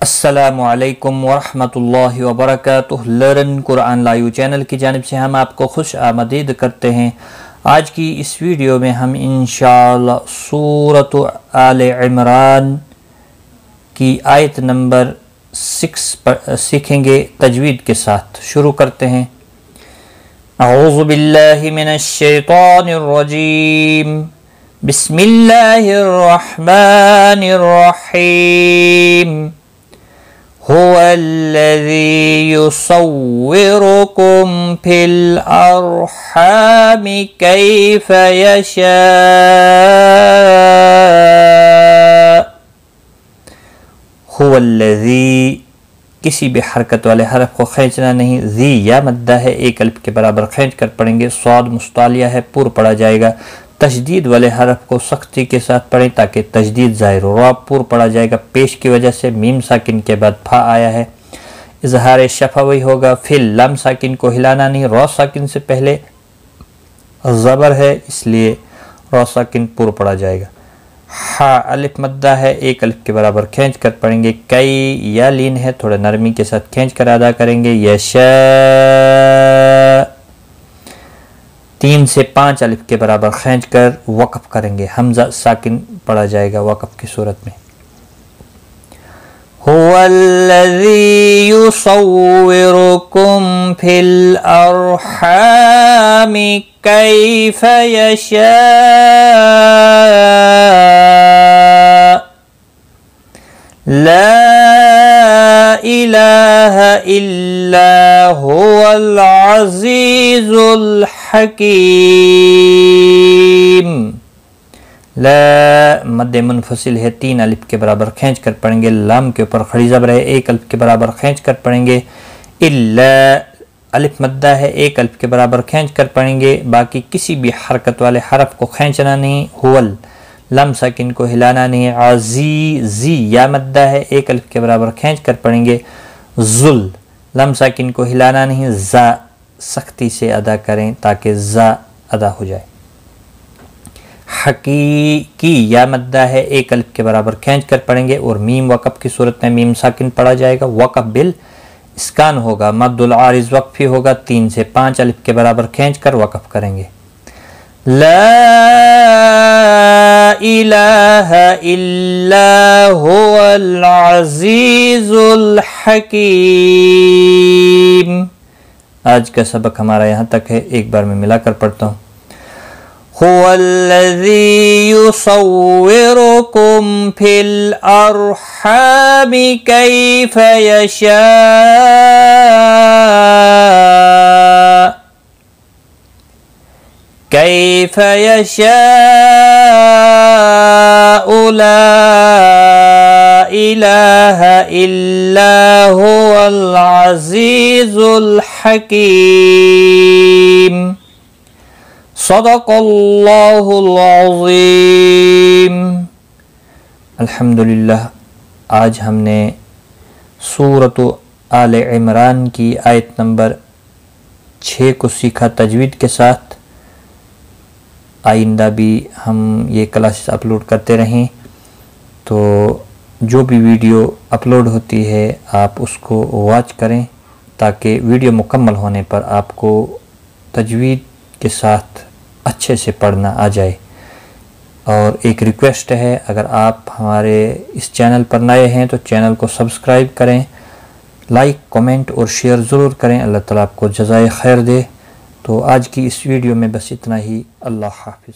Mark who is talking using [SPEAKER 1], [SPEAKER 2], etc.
[SPEAKER 1] अस्सलामु अलैकुम वरहमतुल्लाहि वबरकातुह। लर्न कुरान लाइव चैनल की जानिब से हम आपको खुश आमदीद करते हैं। आज की इस वीडियो में हम इंशाअल्लाह सूरत आले इमरान की आयत नंबर 6 सीखेंगे तजवीद के साथ। शुरू करते हैं। अऊज़ु बिल्लाहि मिनश शैतानिर रजीम। बिस्मिल्लाहिर रहमानिर रहीम। हुवल्लज़ी युसव्विरुकुम फिल अर्हामि कैफ़ यशा। हुवल्लज़ी किसी भी हरकत वाले हरफ को खींचना नहीं। ज़ी या मद्दा है, एक अलिफ के बराबर खींच कर पढ़ेंगे। स्वाद मुस्तालिया है, पूर पढ़ा जाएगा। तशदीद वाले हरफ को सख्ती के साथ पढ़ें ताकि तशदीद ज़ाहिर हो। रा पूर पढ़ा जाएगा पेश की वजह से। मीम साकिन के बाद फा आया है, इजहार शफवी होगा। फिल लम साकिन को हिलाना नहीं। रा साकिन से पहले ज़बर है, इसलिए रा साकिन पूर पढ़ा जाएगा। हा अलिफ मद्दा है, एक अलिफ के बराबर खींच कर पढ़ेंगे। कई या लीन है, थोड़ा नरमी के साथ खींच कर अदा करेंगे। यशा 3 से 5 अलिफ के बराबर खींच कर वक़फ़ करेंगे। हमज़ा साकिन पढ़ा जाएगा वक़फ़ की सूरत में। हुवल्लज़ी युसव्विरुकुम फिल अर्हामि कैफ़ यशा। ला इलाहा इल्ला हुवल अज़ीज़ुल हकीम। ला मद्दे मुनफसिल है, 3 अलिफ के बराबर खींच कर पढ़ेंगे। लाम के ऊपर खड़ी ज़बर है, 1 अलिफ के बराबर खींच कर पढ़ेंगे। इल्ला अलिफ मद्दा है, 1 अलिफ के बराबर खींच कर पढ़ेंगे। बाकी किसी भी हरकत वाले हरफ को खींचना नहीं। हुवल लम साकिन को हिलाना नहीं। अज़ीज़ी या मद्दा है, 1 अलिफ के बराबर खींच कर पढ़ेंगे। जुल लम साकिन को हिलाना नहीं। ज़ा सख्ती से अदा करें ताकि ज़ा अदा हो जाए। हकीकी या मद्दा है, 1 अलिफ के बराबर खींच कर पढ़ेंगे और मीम वक़फ़ की सूरत में मीम साकिन पढ़ा जाएगा। वक़फ़ बिल इस्कान होगा। मद्दुल आरिज़ वक़फ़ी होगा। 3 से 5 अलिफ के बराबर खींच कर वक़फ़ करेंगे। ला इलाहा इल्ला हुवल अज़ीज़ुल हकीम। आज का सबक हमारा यहाँ तक है, एक बार मैं मिलाकर पढ़ता हूँ। हुवल्लज़ी युसव्विरुकुम फिल अर्हामि कैफ़ यशा। कैफ़ यशाअ ला इलाहा इल्ला हुवल अज़ीज़ुल हकीम। सदक़ल्लाहुल अज़ीम। अल्हम्दुलिल्लाह, आज हमने सूरत आले इमरान की आयत नंबर 6 को सीखा तजवीद के साथ। आइंदा भी हम ये क्लासेस अपलोड करते रहें, तो जो भी वीडियो अपलोड होती है आप उसको वॉच करें ताकि वीडियो मुकम्मल होने पर आपको तजवीद के साथ अच्छे से पढ़ना आ जाए। और एक रिक्वेस्ट है, अगर आप हमारे इस चैनल पर नए हैं तो चैनल को सब्सक्राइब करें, लाइक कमेंट और शेयर ज़रूर करें। अल्लाह ताला आपको जज़ाए खैर दे। तो आज की इस वीडियो में बस इतना ही। अल्लाह हाफ़िज़।